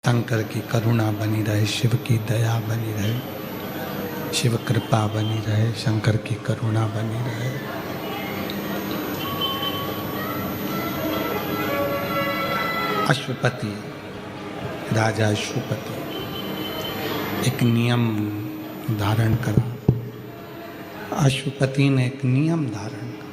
शंकर की करुणा बनी रहे, शिव की दया बनी रहे, शिव कृपा बनी रहे, शंकर की करुणा बनी रहे। अश्वपति, राजा अश्वपति एक नियम धारण करा। अश्वपति ने एक नियम धारण करा।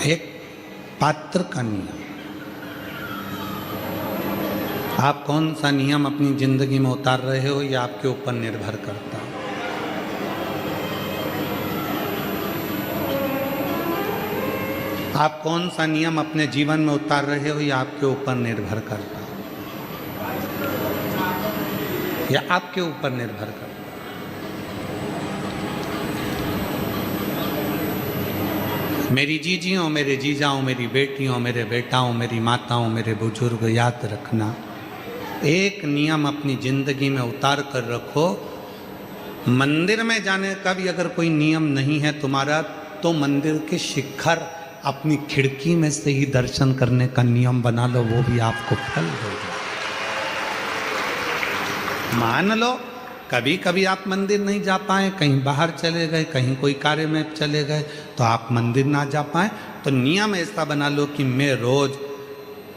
एक पात्र का नियम। आप कौन सा नियम अपनी जिंदगी में उतार रहे हो, यह आपके ऊपर निर्भर करता है। आप कौन सा नियम अपने जीवन में उतार रहे हो, यह आपके ऊपर निर्भर करता है। यह आपके ऊपर निर्भर करता है। मेरी जीजियों, मेरे जीजाओं, मेरी बेटियों, मेरे बेटाओं, मेरी माताओं, मेरे बुजुर्ग, याद रखना, एक नियम अपनी जिंदगी में उतार कर रखो। मंदिर में जाने का भी अगर कोई नियम नहीं है तुम्हारा, तो मंदिर के शिखर अपनी खिड़की में से ही दर्शन करने का नियम बना लो, वो भी आपको फल होगा। मान लो कभी कभी आप मंदिर नहीं जा पाए, कहीं बाहर चले गए, कहीं कोई कार्य में चले गए, तो आप मंदिर ना जा पाए, तो नियम ऐसा बना लो कि मैं रोज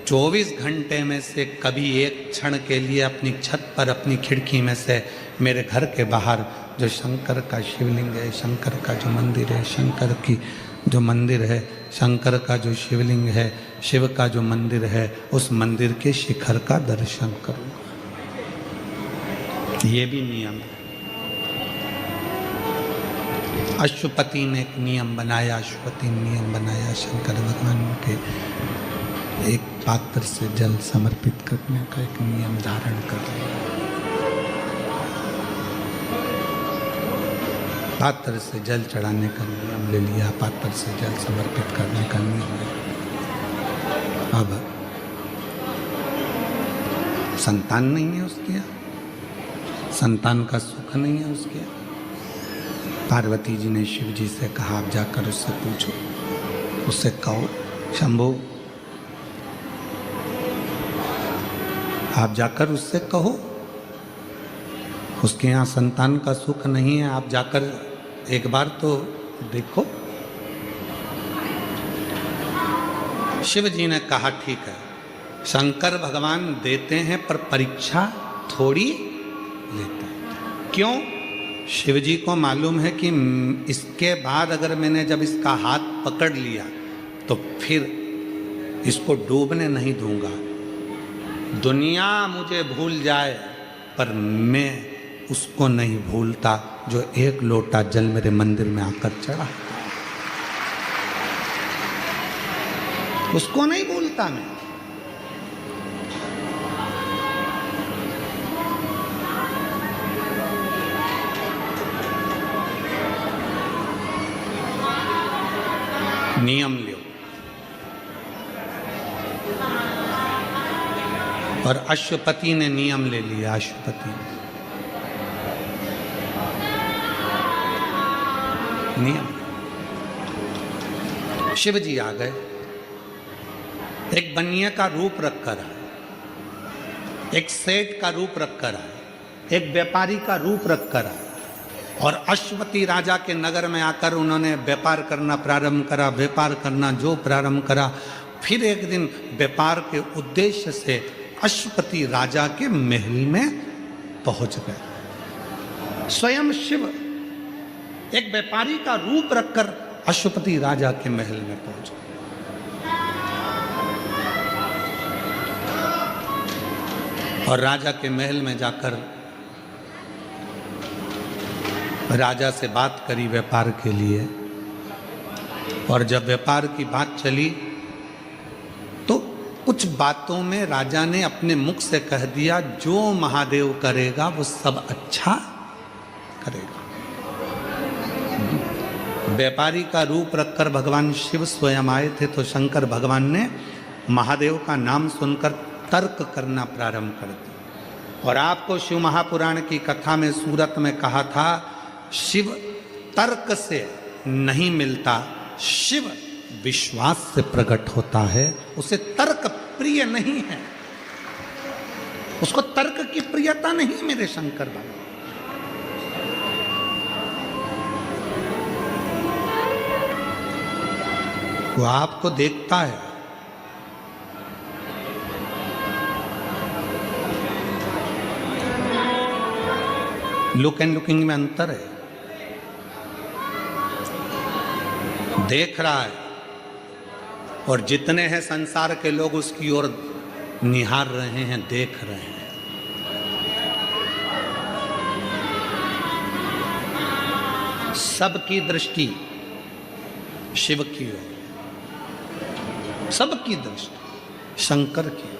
24 घंटे में से कभी एक क्षण के लिए अपनी छत पर, अपनी खिड़की में से मेरे घर के बाहर जो शंकर का शिवलिंग है, शंकर का जो मंदिर है, शंकर की जो मंदिर है, शंकर का जो शिवलिंग है, शिव का जो मंदिर है, उस मंदिर के शिखर का दर्शन करूँगा। ये भी नियम है। अश्वपति ने एक नियम बनाया, अश्वपति ने नियम बनाया शंकर भगवान के एक पात्र से जल समर्पित करने का एक नियम धारण कर लिया। पात्र से जल चढ़ाने का नियम ले लिया, पात्र से जल समर्पित करने का नियम ले लिया। अब संतान नहीं है उसके यहाँ, संतान का सुख नहीं है उसके यहाँ। पार्वती जी ने शिव जी से कहा, आप जाकर उससे पूछो, उससे कहो, शंभु आप जाकर उससे कहो, उसके यहाँ संतान का सुख नहीं है, आप जाकर एक बार तो देखो। शिव जी ने कहा, ठीक है, शंकर भगवान देते हैं पर परीक्षा थोड़ी लेते हैं। क्यों? शिव जी को मालूम है कि इसके बाद अगर मैंने जब इसका हाथ पकड़ लिया तो फिर इसको डूबने नहीं दूंगा। दुनिया मुझे भूल जाए पर मैं उसको नहीं भूलता जो एक लोटा जल मेरे मंदिर में आकर चढ़ा, उसको नहीं भूलता मैं। नियम लो। और अश्वपति ने नियम ले लिया। अश्वपति ने नियम, शिव जी आ गए, एक बनिए का रूप रखकर आए, एक सेठ का रूप रखकर आए, एक व्यापारी का रूप रखकर आए, और अश्वपति राजा के नगर में आकर उन्होंने व्यापार करना प्रारंभ करा। व्यापार करना जो प्रारंभ करा, फिर एक दिन व्यापार के उद्देश्य से अश्वपति राजा के महल में पहुंच गए। स्वयं शिव एक व्यापारी का रूप रखकर अश्वपति राजा के महल में पहुंच गए। और राजा के महल में जाकर राजा से बात करी व्यापार के लिए। और जब व्यापार की बात चली तो कुछ बातों में राजा ने अपने मुख से कह दिया, जो महादेव करेगा वो सब अच्छा करेगा। व्यापारी का रूप रखकर भगवान शिव स्वयं आए थे, तो शंकर भगवान ने महादेव का नाम सुनकर तर्क करना प्रारंभ कर दिया। और आपको शिव महापुराण की कथा में सूरत में कहा था, शिव तर्क से नहीं मिलता, शिव विश्वास से प्रकट होता है, उसे तर्क प्रिय नहीं है, उसको तर्क की प्रियता नहीं मेरे शंकर बाबा। वो आपको देखता है, लुक एंड लुकिंग में अंतर है, देख रहा है, और जितने हैं संसार के लोग उसकी ओर निहार रहे हैं, देख रहे हैं। सबकी दृष्टि शिव की ओर, सबकी दृष्टि शंकर की।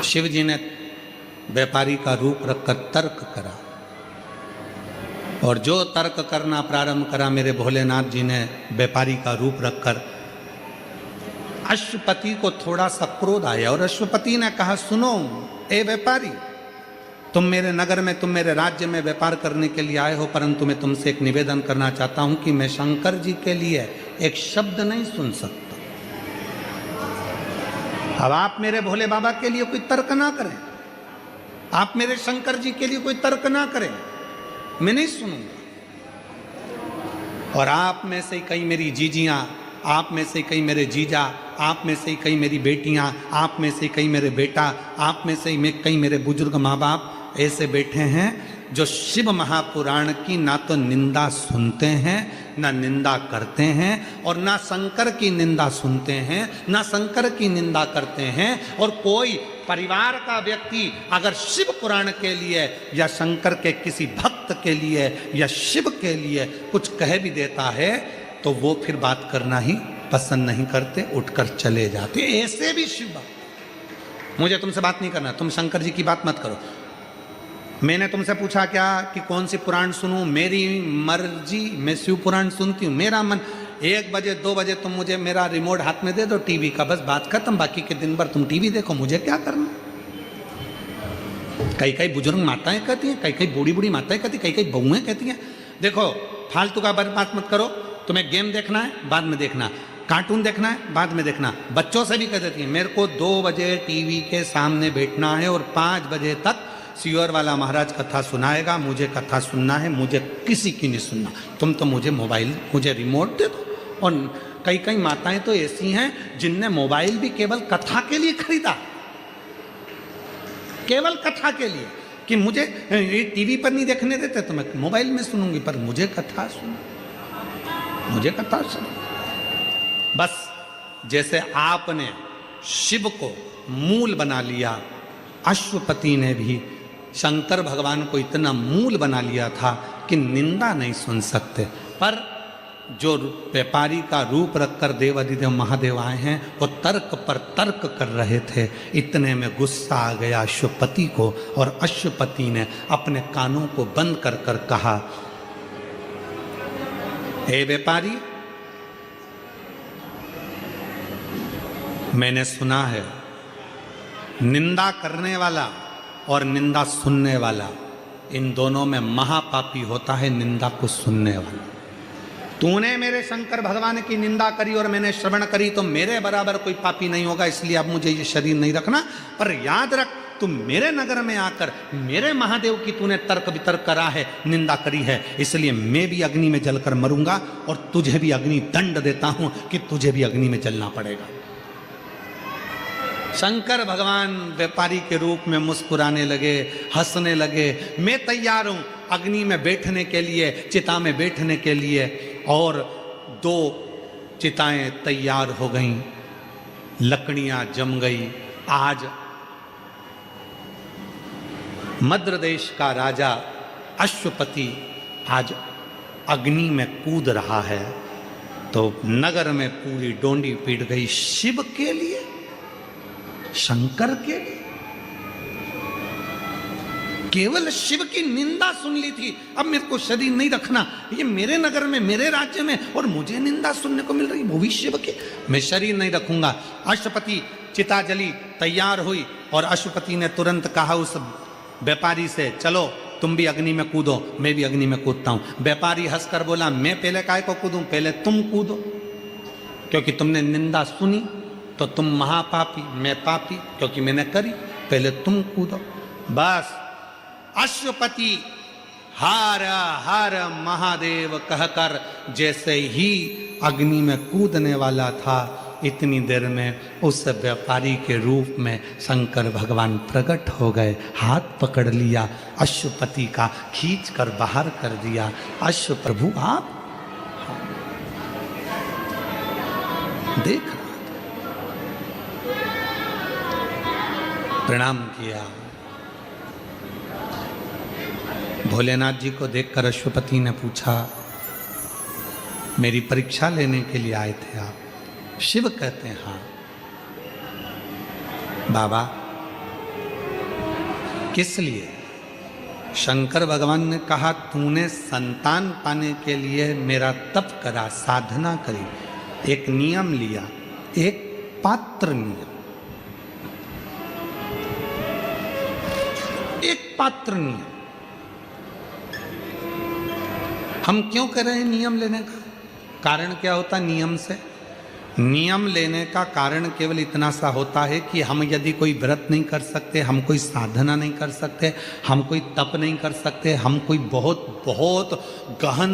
शिव जी ने व्यापारी का रूप रखकर तर्क करा, और जो तर्क करना प्रारंभ करा मेरे भोलेनाथ जी ने व्यापारी का रूप रखकर, अश्वपति को थोड़ा सा क्रोध आया और अश्वपति ने कहा, सुनो ए व्यापारी, तुम मेरे नगर में, तुम मेरे राज्य में व्यापार करने के लिए आए हो, परंतु मैं तुमसे एक निवेदन करना चाहता हूं कि मैं शंकर जी के लिए एक शब्द नहीं सुन सकता। अब आप मेरे भोले बाबा के लिए कोई तर्क ना करें, आप मेरे शंकर जी के लिए कोई तर्क ना करें, मैं नहीं सुनूंगा। और आप में से कई मेरी जीजियां, आप में से कई मेरे जीजा, आप में से कई मेरी बेटियां, आप में से कई मेरे बेटा, आप में से कई मेरे बुजुर्ग माँ बाप ऐसे बैठे हैं जो शिव महापुराण की ना तो निंदा सुनते हैं, ना निंदा करते हैं, और ना शंकर की निंदा सुनते हैं, ना शंकर की निंदा करते हैं। और कोई परिवार का व्यक्ति अगर शिव पुराण के लिए या शंकर के किसी भक्त के लिए या शिव के लिए कुछ कह भी देता है तो वो फिर बात करना ही पसंद नहीं करते, उठकर चले जाते। ऐसे भी शिव बात, मुझे तुमसे बात नहीं करना, तुम शंकर जी की बात मत करो। मैंने तुमसे पूछा क्या कि कौन सी पुराण सुनूं, मेरी मर्जी, मैं शिव पुराण सुनती हूँ, मेरा मन। 1 बजे 2 बजे तुम मुझे मेरा रिमोट हाथ में दे दो टीवी का, बस बात खत्म। बाकी के दिन भर तुम टीवी देखो, मुझे क्या करना। कई कई बुजुर्ग माताएं कहती हैं, कई कई बूढ़ी बूढ़ी माताएं कहती, कई कई बहुएं कहती हैं, देखो फालतू का बात मत करो, तुम्हें गेम देखना है बाद में देखना, कार्टून देखना है बाद में देखना। बच्चों से भी कह देती है, मेरे को 2 बजे टीवी के सामने बैठना है और 5 बजे तक सियोर वाला महाराज कथा सुनाएगा, मुझे कथा सुनना है, मुझे किसी की नहीं सुनना। तुम तो मुझे मोबाइल, मुझे रिमोट दे दो। और कई कई माताएं तो ऐसी हैं जिनने मोबाइल भी केवल कथा के लिए खरीदा, केवल कथा के लिए, कि मुझे ये टीवी पर नहीं देखने देते तो मैं मोबाइल में सुनूंगी, पर मुझे कथा सुनो, मुझे कथा सुनो। बस जैसे आपने शिव को मूल बना लिया, अश्वपति ने भी शंकर भगवान को इतना मूल बना लिया था कि निंदा नहीं सुन सकते। पर जो व्यापारी का रूप रखकर देवाधिदेव महादेव आए हैं वो तर्क पर तर्क कर रहे थे। इतने में गुस्सा आ गया अश्वपति को, और अश्वपति ने अपने कानों को बंद कर कर कहा, हे व्यापारी, मैंने सुना है निंदा करने वाला और निंदा सुनने वाला, इन दोनों में महापापी होता है निंदा को सुनने वाला। तूने मेरे शंकर भगवान की निंदा करी और मैंने श्रवण करी, तो मेरे बराबर कोई पापी नहीं होगा, इसलिए अब मुझे ये शरीर नहीं रखना। पर याद रख, तुम मेरे नगर में आकर मेरे महादेव की तूने तर्क वितर्क करा है, निंदा करी है, इसलिए मैं भी अग्नि में जलकर मरूंगा और तुझे भी अग्नि दंड देता हूं कि तुझे भी अग्नि में जलना पड़ेगा। शंकर भगवान व्यापारी के रूप में मुस्कुराने लगे, हंसने लगे। मैं तैयार हूं अग्नि में बैठने के लिए, चिता में बैठने के लिए। और 2 चिताएं तैयार हो गईं, लकड़ियां जम गई। आज मद्र देश का राजा अश्वपति आज अग्नि में कूद रहा है, तो नगर में पूरी डोंडी पीट गई। शिव के लिए, शंकर के लिए, केवल शिव की निंदा सुन ली थी। अब मेरे को शरीर नहीं रखना, ये मेरे नगर में, मेरे राज्य में, और मुझे निंदा सुनने को मिल रही, वो भी शिव के, मैं शरीर नहीं रखूंगा। अश्वपति चिता जली, तैयार हुई, और अश्वपति ने तुरंत कहा उस व्यापारी से, चलो तुम भी अग्नि में कूदो, मैं भी अग्नि में कूदता हूं। व्यापारी हंसकर बोला, मैं पहले काय को कूदूं, पहले तुम कूदो, क्योंकि तुमने निंदा सुनी तो तुम महापापी, मैं पापी, क्योंकि मैंने करी, पहले तुम कूदो। बस अश्वपति हार हार महादेव कहकर जैसे ही अग्नि में कूदने वाला था, इतनी देर में उस व्यापारी के रूप में शंकर भगवान प्रकट हो गए, हाथ पकड़ लिया अश्वपति का, खींच कर बाहर कर दिया। अश्व प्रभु आप देख रहा था, प्रणाम किया। भोलेनाथ जी को देखकर अश्वपति ने पूछा, मेरी परीक्षा लेने के लिए आए थे आप? शिव कहते हैं हाँ। बाबा किस लिए? शंकर भगवान ने कहा, तूने संतान पाने के लिए मेरा तप करा, साधना करी, एक नियम लिया, एक पात्र नियम, एक पात्र नियम। हम क्यों कर रहे हैं नियम लेने का? कारण क्या होता नियम से? नियम लेने का कारण केवल इतना सा होता है कि हम यदि कोई व्रत नहीं कर सकते, हम कोई साधना नहीं कर सकते, हम कोई तप नहीं कर सकते, हम कोई बहुत बहुत गहन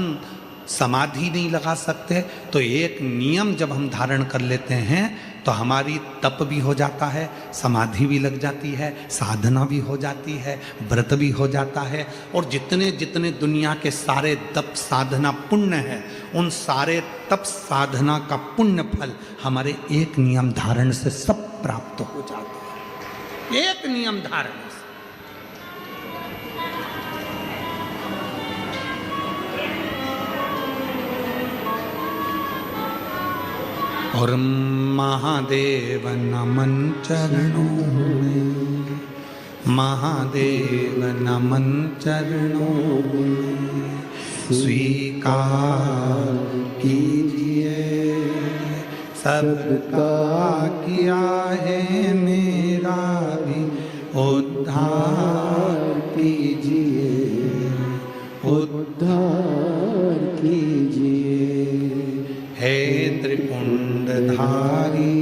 समाधि नहीं लगा सकते, तो एक नियम जब हम धारण कर लेते हैं तो हमारी तप भी हो जाता है, समाधि भी लग जाती है, साधना भी हो जाती है, व्रत भी हो जाता है, और जितने जितने दुनिया के सारे तप साधना पुण्य है, उन सारे तप साधना का पुण्य फल हमारे एक नियम धारण से सब प्राप्त हो जाता है। एक नियम धारण से। और महादेव नमन चरणों में, महादेव नमन चरणों में, स्वीकार कीजिए सबका किया है मेरा भी उद्धार कीजिए, उद्धार कीजिए। हे त्रिपुंडधारी,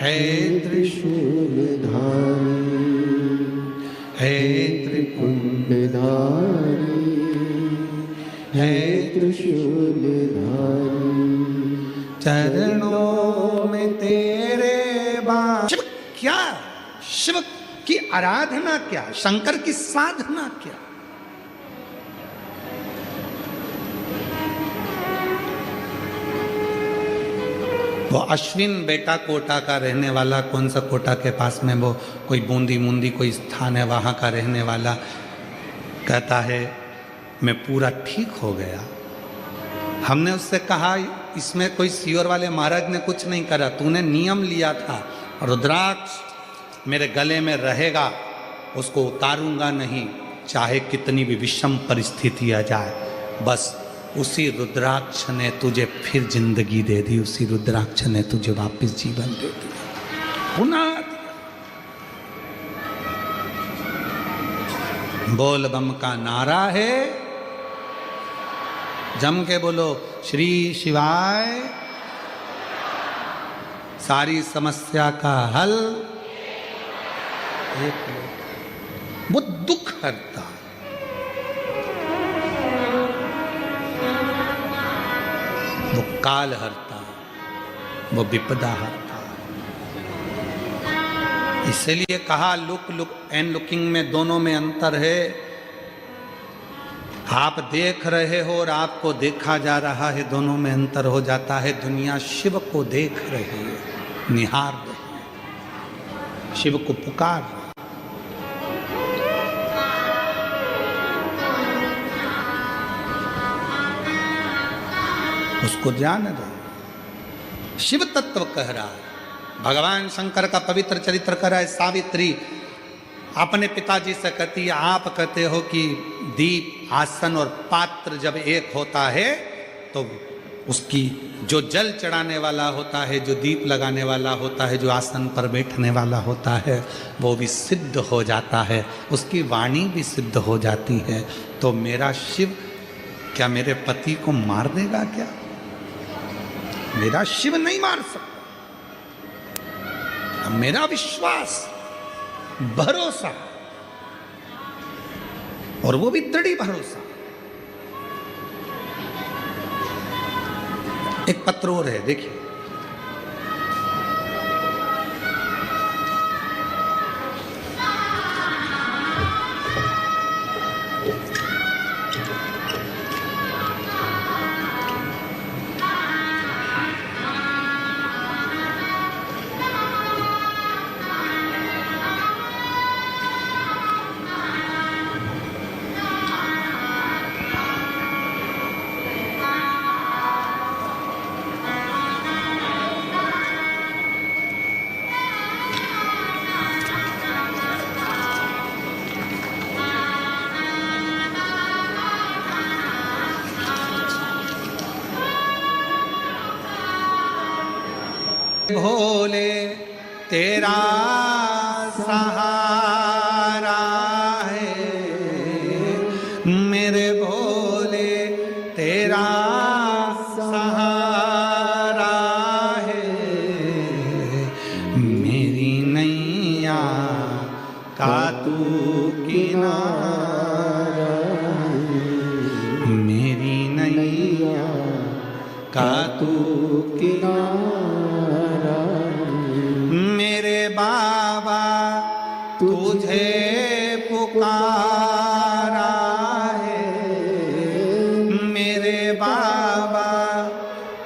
हे त्रिशूलधारी, हे त्रिपुंडधारी, हे त्रिशूलधारी, चरणों में तेरे बाण। शिव क्या? शिव की आराधना क्या? शंकर की साधना क्या? वो अश्विन बेटा कोटा का रहने वाला, कौन सा कोटा के पास में वो कोई बूंदी मुंदी कोई स्थान है, वहाँ का रहने वाला कहता है मैं पूरा ठीक हो गया। हमने उससे कहा इसमें कोई सियोर वाले महाराज ने कुछ नहीं करा, तूने नियम लिया था रुद्राक्ष मेरे गले में रहेगा, उसको उतारूंगा नहीं, चाहे कितनी भी विषम परिस्थिति आ जाए। बस उसी रुद्राक्ष ने तुझे फिर जिंदगी दे दी, उसी रुद्राक्ष ने तुझे वापस जीवन दे दिया, पुनः बोल बम का नारा है, जम के बोलो श्री शिवाय, सारी समस्या का हल एक, वो दुख हरता, वो काल हरता, वो विपदा हरता। इसलिए कहा लुक लुक एंड लुकिंग में दोनों में अंतर है। आप देख रहे हो और आपको देखा जा रहा है, दोनों में अंतर हो जाता है। दुनिया शिव को देख रही है, निहार रही है, शिव को पुकार रही है। उसको जान दो। शिव तत्व कह रहा है, भगवान शंकर का पवित्र चरित्र कह रहा है। सावित्री अपने पिताजी से कहती है, आप कहते हो कि दीप, आसन और पात्र जब एक होता है तो उसकी जो जल चढ़ाने वाला होता है, जो दीप लगाने वाला होता है, जो आसन पर बैठने वाला होता है, वो भी सिद्ध हो जाता है, उसकी वाणी भी सिद्ध हो जाती है। तो मेरा शिव क्या मेरे पति को मार देगा क्या? मेरा शिव नहीं मार सकता। मेरा विश्वास, भरोसा, और वो भी दृढ़ भरोसा। एक पत्र और है, देखिए। भोले तेरा सहारा है, मेरे भोले तेरा सहारा है, मेरी नैया का तू किनारा, मेरी नैया का तू किनारा। मेरे बाबा तुझे पुकारा है, मेरे बाबा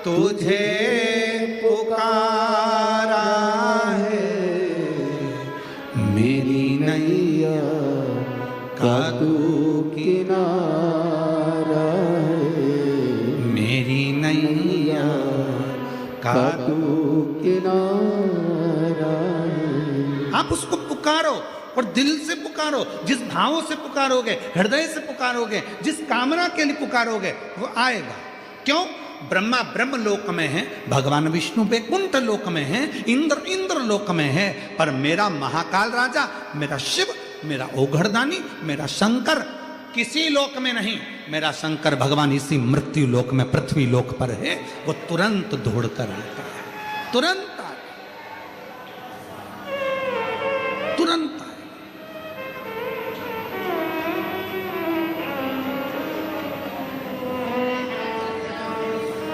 तुझे पुकारा है, मेरी नैया का तू किनारा है, मेरी नैया का तू किनारा। आप उसको पुकारो और दिल से पुकारो, जिस भावों से पुकारोगे, हृदय से पुकारोगे, जिस कामना के लिए पुकारोगे, वो आएगा। क्यों? ब्रह्मा ब्रह्म लोक में है, भगवान विष्णु वैकुंठ लोक में है, इंद्र लोक में है, पर मेरा महाकाल राजा, मेरा शिव, मेरा ओघड़दानी, मेरा शंकर किसी लोक में नहीं। मेरा शंकर भगवान इसी मृत्यु लोक में, पृथ्वी लोक पर है। वो तुरंत दौड़ कर आता है, तुरंत तुरंत।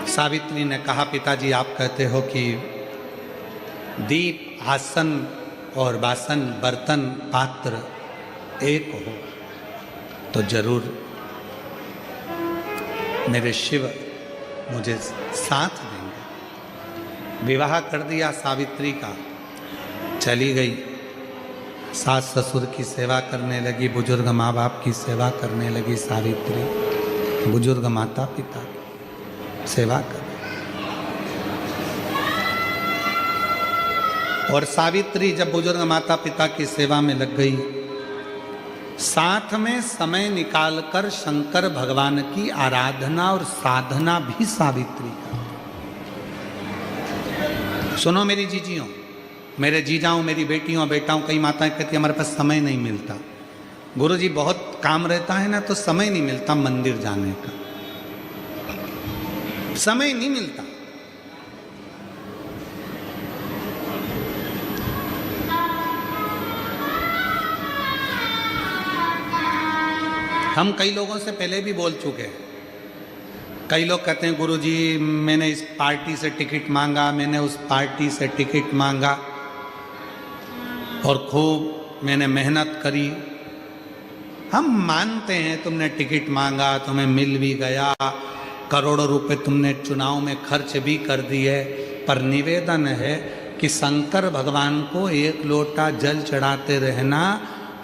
सावित्री ने कहा, पिताजी आप कहते हो कि दीप, आसन और बासन, बर्तन, पात्र एक हो, तो जरूर मेरे शिव मुझे साथ देंगे। विवाह कर दिया सावित्री का, चली गई, सास ससुर की सेवा करने लगी, बुजुर्ग माँ बाप की सेवा करने लगी सावित्री, बुजुर्ग माता पिता की सेवा कर। और सावित्री जब बुजुर्ग माता पिता की सेवा में लग गई, साथ में समय निकालकर शंकर भगवान की आराधना और साधना भी सावित्री का। सुनो मेरी जीजियों, मेरे जीजाओं, मेरी बेटियों बेटाओं, कई माताएं कहती हमारे पास समय नहीं मिलता, गुरुजी बहुत काम रहता है ना, तो समय नहीं मिलता मंदिर जाने का, समय नहीं मिलता। हम कई लोगों से पहले भी बोल चुके हैं। कई लोग कहते हैं गुरुजी मैंने इस पार्टी से टिकट मांगा, मैंने उस पार्टी से टिकट मांगा और खूब मैंने मेहनत करी। हम मानते हैं तुमने टिकट मांगा, तुम्हें मिल भी गया, करोड़ों रुपए तुमने चुनाव में खर्च भी कर दिए, पर निवेदन है कि शंकर भगवान को एक लोटा जल चढ़ाते रहना।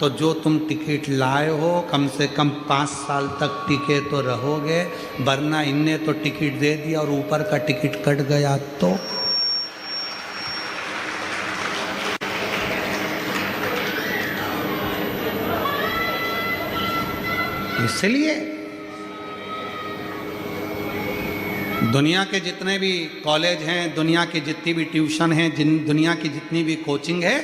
तो जो तुम टिकट लाए हो कम से कम 5 साल तक टिके तो रहोगे, वरना इनने तो टिकट दे दिया और ऊपर का टिकट कट गया तो। इसलिए दुनिया के जितने भी कॉलेज हैं, दुनिया की जितनी भी ट्यूशन हैं, दुनिया की जितनी भी कोचिंग है,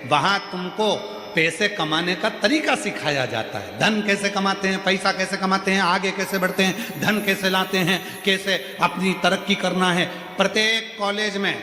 वहाँ तुमको पैसे कमाने का तरीका सिखाया जाता है। धन कैसे कमाते हैं, पैसा कैसे कमाते हैं, आगे कैसे बढ़ते हैं, धन कैसे लाते हैं, कैसे अपनी तरक्की करना है। प्रत्येक कॉलेज में